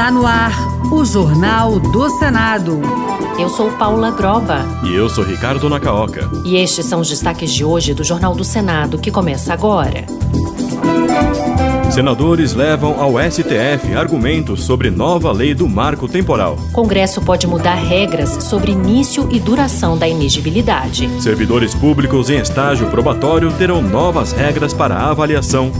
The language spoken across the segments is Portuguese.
Está no ar o Jornal do Senado. Eu sou Paula Groba. E eu sou Ricardo Nacaoca. E estes são os destaques de hoje do Jornal do Senado, que começa agora. Senadores levam ao STF argumentos sobre nova lei do marco temporal. Congresso pode mudar regras sobre início e duração da inegibilidade. Servidores públicos em estágio probatório terão novas regras para avaliação.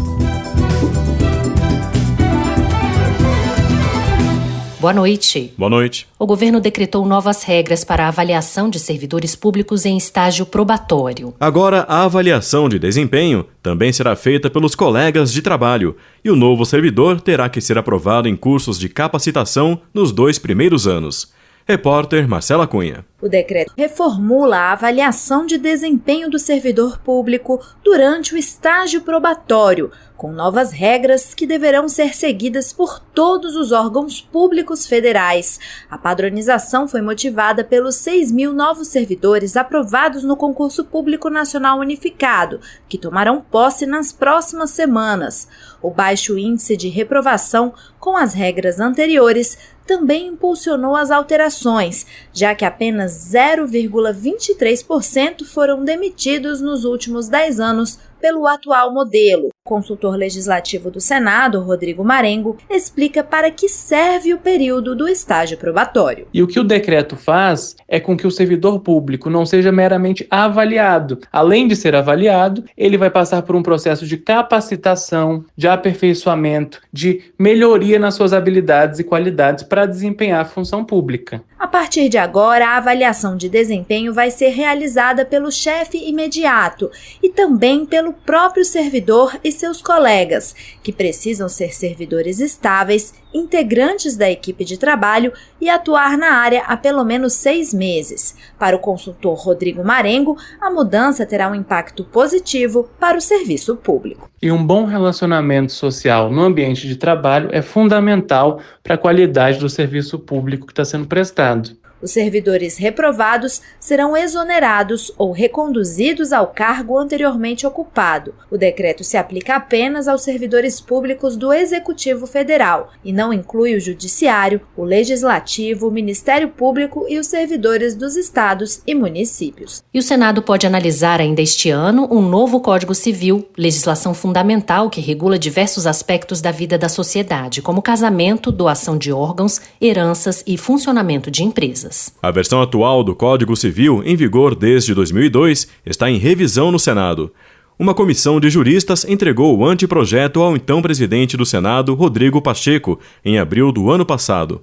Boa noite. Boa noite. O governo decretou novas regras para a avaliação de servidores públicos em estágio probatório. Agora, a avaliação de desempenho também será feita pelos colegas de trabalho e o novo servidor terá que ser aprovado em cursos de capacitação nos 2 primeiros anos. Repórter Marcela Cunha. O decreto reformula a avaliação de desempenho do servidor público durante o estágio probatório, com novas regras que deverão ser seguidas por todos os órgãos públicos federais. A padronização foi motivada pelos 6.000 novos servidores aprovados no Concurso Público Nacional Unificado, que tomarão posse nas próximas semanas. O baixo índice de reprovação com as regras anteriores também impulsionou as alterações, já que apenas 0,23% foram demitidos nos últimos 10 anos pelo atual modelo. O consultor legislativo do Senado, Rodrigo Marengo, explica para que serve o período do estágio probatório. E o que o decreto faz é com que o servidor público não seja meramente avaliado. Além de ser avaliado, ele vai passar por um processo de capacitação, de aperfeiçoamento, de melhoria nas suas habilidades e qualidades para desempenhar a função pública. A partir de agora, a avaliação de desempenho vai ser realizada pelo chefe imediato e também pelo próprio servidor e seus colegas, que precisam ser servidores estáveis, integrantes da equipe de trabalho e atuar na área há pelo menos 6 meses. Para o consultor Rodrigo Marengo, a mudança terá um impacto positivo para o serviço público. E um bom relacionamento social no ambiente de trabalho é fundamental para a qualidade do serviço público que está sendo prestado. Os servidores reprovados serão exonerados ou reconduzidos ao cargo anteriormente ocupado. O decreto se aplica apenas aos servidores públicos do Executivo Federal e não inclui o Judiciário, o Legislativo, o Ministério Público e os servidores dos estados e municípios. E o Senado pode analisar ainda este ano um novo Código Civil, legislação fundamental que regula diversos aspectos da vida da sociedade, como casamento, doação de órgãos, heranças e funcionamento de empresas. A versão atual do Código Civil, em vigor desde 2002, está em revisão no Senado. Uma comissão de juristas entregou o anteprojeto ao então presidente do Senado, Rodrigo Pacheco, em abril do ano passado.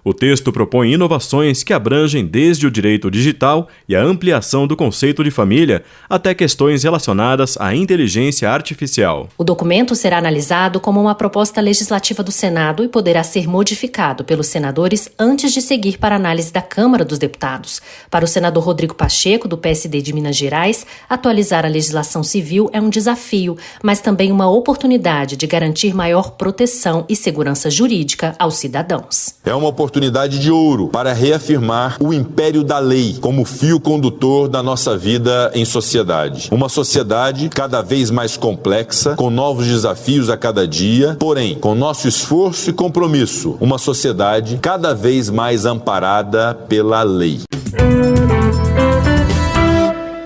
O texto propõe inovações que abrangem desde o direito digital e a ampliação do conceito de família até questões relacionadas à inteligência artificial. O documento será analisado como uma proposta legislativa do Senado e poderá ser modificado pelos senadores antes de seguir para análise da Câmara dos Deputados. Para o senador Rodrigo Pacheco, do PSD de Minas Gerais, atualizar a legislação civil é um desafio, mas também uma oportunidade de garantir maior proteção e segurança jurídica aos cidadãos. É uma oportunidade de ouro para reafirmar o império da lei como fio condutor da nossa vida em sociedade. Uma sociedade cada vez mais complexa, com novos desafios a cada dia, porém, com nosso esforço e compromisso, uma sociedade cada vez mais amparada pela lei.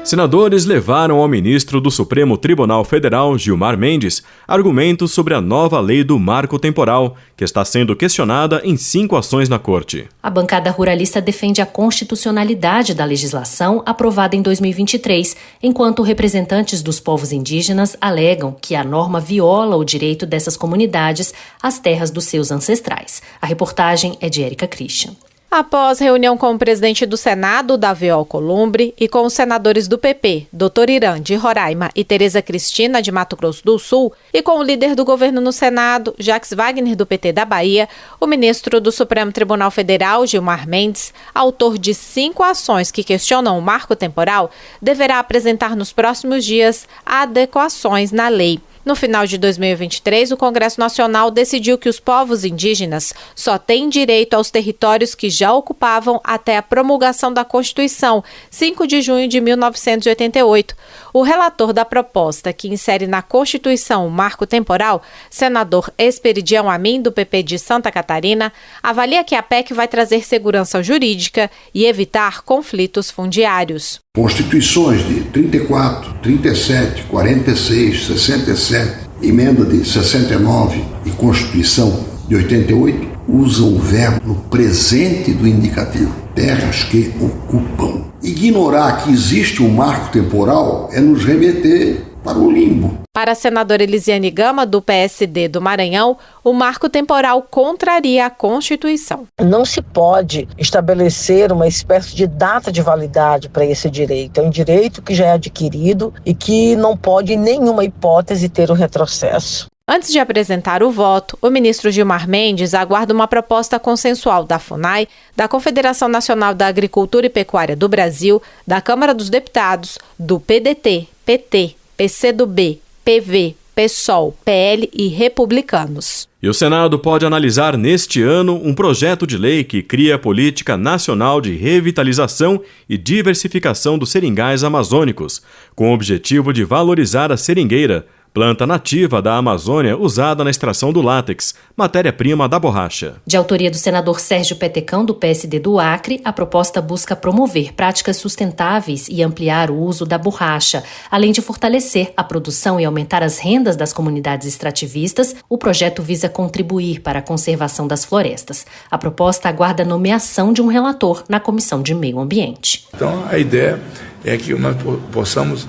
Senadores levaram ao ministro do Supremo Tribunal Federal, Gilmar Mendes, argumentos sobre a nova lei do marco temporal, que está sendo questionada em 5 ações na Corte. A bancada ruralista defende a constitucionalidade da legislação aprovada em 2023, enquanto representantes dos povos indígenas alegam que a norma viola o direito dessas comunidades às terras dos seus ancestrais. A reportagem é de Érica Christian. Após reunião com o presidente do Senado, Davi Alcolumbre, e com os senadores do PP, Dr. Irã, de Roraima, e Tereza Cristina, de Mato Grosso do Sul, e com o líder do governo no Senado, Jacques Wagner, do PT da Bahia, o ministro do Supremo Tribunal Federal, Gilmar Mendes, autor de 5 ações que questionam o marco temporal, deverá apresentar nos próximos dias adequações na lei. No final de 2023, o Congresso Nacional decidiu que os povos indígenas só têm direito aos territórios que já ocupavam até a promulgação da Constituição, 5 de junho de 1988. O relator da proposta, que insere na Constituição o marco temporal, senador Esperidião Amin, do PP de Santa Catarina, avalia que a PEC vai trazer segurança jurídica e evitar conflitos fundiários. Constituições de 34, 37, 46, 67, emenda de 69 e Constituição de 88 usam o verbo no presente do indicativo, terras que ocupam. Ignorar que existe um marco temporal é nos remeter para o limbo. Para a senadora Elisiane Gama, do PSD do Maranhão, o marco temporal contraria a Constituição. Não se pode estabelecer uma espécie de data de validade para esse direito. É um direito que já é adquirido e que não pode, em nenhuma hipótese, ter um retrocesso. Antes de apresentar o voto, o ministro Gilmar Mendes aguarda uma proposta consensual da FUNAI, da Confederação Nacional da Agricultura e Pecuária do Brasil, da Câmara dos Deputados, do PDT, PT, PCdoB, PV, PSOL, PL e Republicanos. E o Senado pode analisar neste ano um projeto de lei que cria a Política Nacional de Revitalização e Diversificação dos Seringais Amazônicos, com o objetivo de valorizar a seringueira, planta nativa da Amazônia usada na extração do látex, matéria-prima da borracha. De autoria do senador Sérgio Petecão, do PSD do Acre, a proposta busca promover práticas sustentáveis e ampliar o uso da borracha. Além de fortalecer a produção e aumentar as rendas das comunidades extrativistas, o projeto visa contribuir para a conservação das florestas. A proposta aguarda a nomeação de um relator na Comissão de Meio Ambiente. Então, a ideia é que nós possamos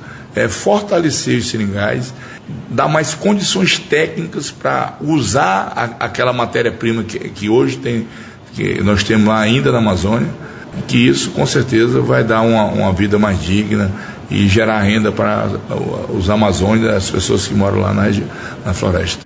fortalecer os seringais, dar mais condições técnicas para usar aquela matéria-prima que hoje que nós temos lá ainda na Amazônia, que isso com certeza vai dar uma vida mais digna e gerar renda para os amazônicos, as pessoas que moram lá na floresta.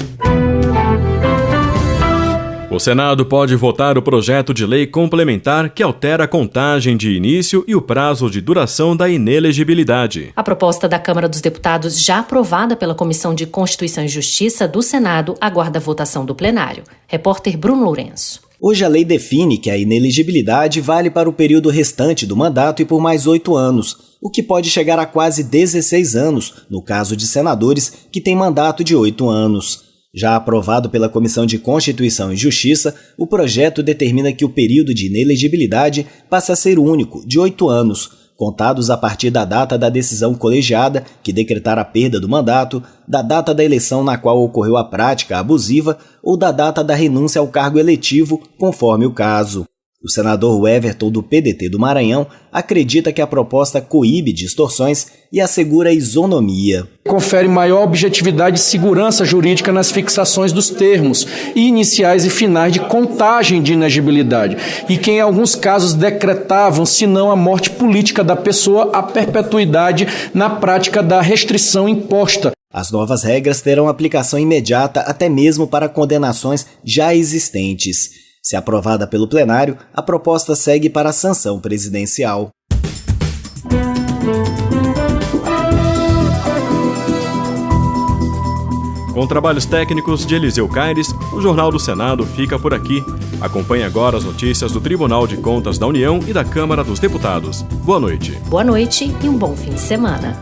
O Senado pode votar o projeto de lei complementar que altera a contagem de início e o prazo de duração da inelegibilidade. A proposta da Câmara dos Deputados, já aprovada pela Comissão de Constituição e Justiça do Senado, aguarda a votação do plenário. Repórter Bruno Lourenço. Hoje a lei define que a inelegibilidade vale para o período restante do mandato e por mais 8 anos, o que pode chegar a quase 16 anos, no caso de senadores que têm mandato de 8 anos. Já aprovado pela Comissão de Constituição e Justiça, o projeto determina que o período de inelegibilidade passa a ser único, de 8 anos, contados a partir da data da decisão colegiada que decretar a perda do mandato, da data da eleição na qual ocorreu a prática abusiva ou da data da renúncia ao cargo eletivo, conforme o caso. O senador Everton, do PDT do Maranhão, acredita que a proposta coíbe distorções e assegura isonomia. Confere maior objetividade e segurança jurídica nas fixações dos termos iniciais e finais de contagem de inegibilidade e que em alguns casos decretavam, se não a morte política da pessoa, a perpetuidade na prática da restrição imposta. As novas regras terão aplicação imediata até mesmo para condenações já existentes. Se aprovada pelo plenário, a proposta segue para a sanção presidencial. Com trabalhos técnicos de Eliseu Caires, o Jornal do Senado fica por aqui. Acompanhe agora as notícias do Tribunal de Contas da União e da Câmara dos Deputados. Boa noite. Boa noite e um bom fim de semana.